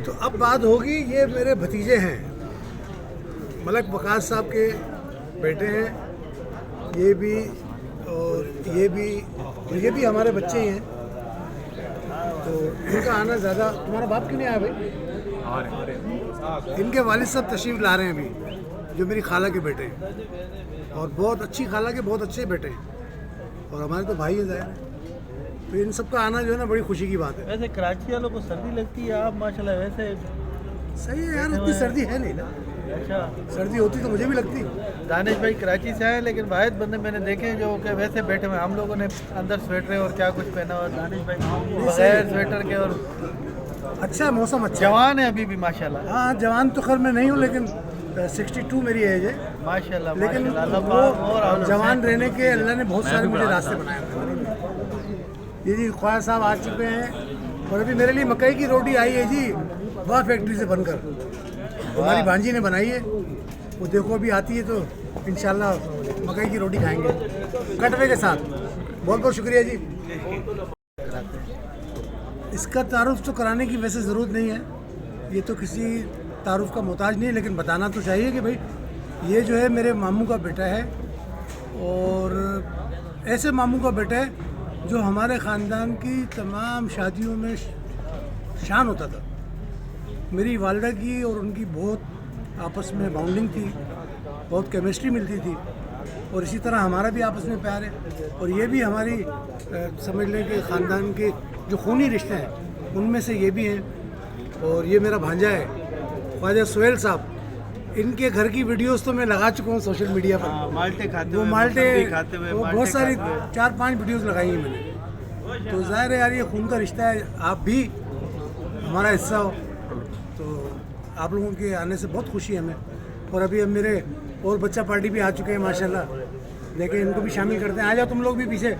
तो अब बात होगी, ये मेरे भतीजे हैं, मलक वकास साहब के बेटे हैं, ये भी और ये भी हमारे बच्चे ही हैं। तो इनका आना ज़्यादा। तुम्हारा बाप क्यों नहीं आया भाई? इनके वालिद साहब तशरीफ़ ला रहे हैं अभी, जो मेरी खाला के बेटे हैं, और बहुत अच्छी खाला के बहुत अच्छे बेटे हैं, और हमारे तो भाई हैं ज़ाहिर है। तो इन सब का आना जो है ना बड़ी खुशी की बात है। वैसे कराची वालों को सर्दी लगती है, आप माशाल्लाह वैसे सही है यार, इतनी सर्दी है नहीं ना। अच्छा। सर्दी होती तो मुझे भी लगती। दानिश भाई कराची से आए, लेकिन वाहिद बंदे मैंने देखे हैं जो कि वैसे बैठे हुए हैं। हम लोगों ने अंदर स्वेटर और क्या कुछ पहना हुआ, दानिश भाई बगैर स्वेटर के, और अच्छा मौसम अच्छा जवान है अभी भी माशाल्लाह। हाँ जवान तो खैर मैं नहीं हूँ, लेकिन 62 मेरी एज है। माशाल्लाह लेकिन माशाल्लाह, अल्लाह वो पाक और जवान रहने के अल्लाह ने बहुत सारे मुझे रास्ते बनाए हैं। ये जी ख्वाजा साहब आ चुके हैं, और अभी मेरे लिए मकई की रोटी आई है जी, वाह फैक्ट्री से बनकर, हमारी भांजी ने बनाई है। वो देखो अभी आती है तो इंशाल्लाह मकई की रोटी खाएंगे कटवे के साथ। बहुत बहुत शुक्रिया जी। इसका तारुफ तो कराने की वैसे ज़रूरत नहीं है, ये तो किसी तारुफ का मोहताज नहीं है, लेकिन बताना तो चाहिए कि भाई ये जो है मेरे मामू का बेटा है, और ऐसे मामू का बेटा है जो हमारे ख़ानदान की तमाम शादियों में शान होता था। मेरी वालिदा की और उनकी बहुत आपस में बॉन्डिंग थी, बहुत केमिस्ट्री मिलती थी, और इसी तरह हमारा भी आपस में प्यार है। और ये भी हमारी समझ लें कि ख़ानदान के जो खूनी रिश्ते हैं उनमें से ये भी हैं। और ये मेरा भांजा है ख्वाजा सुहेल साहब, इनके घर की वीडियोस तो मैं लगा चुका हूँ सोशल मीडिया पर। माल्टे खाते वो हुए, माल्टे खाते हुए, वो बहुत सारी 4-5 वीडियोस लगाई हैं मैंने। तो ज़ाहिर है यार ये खून का रिश्ता है, आप भी हमारा हिस्सा हो। तो आप लोगों के आने से बहुत खुशी है हमें। और अभी अब मेरे और बच्चा पार्टी भी आ चुके हैं माशाल्लाह, लेकिन इनको भी शामिल करते हैं। आ जाओ तुम लोग भी पीछे।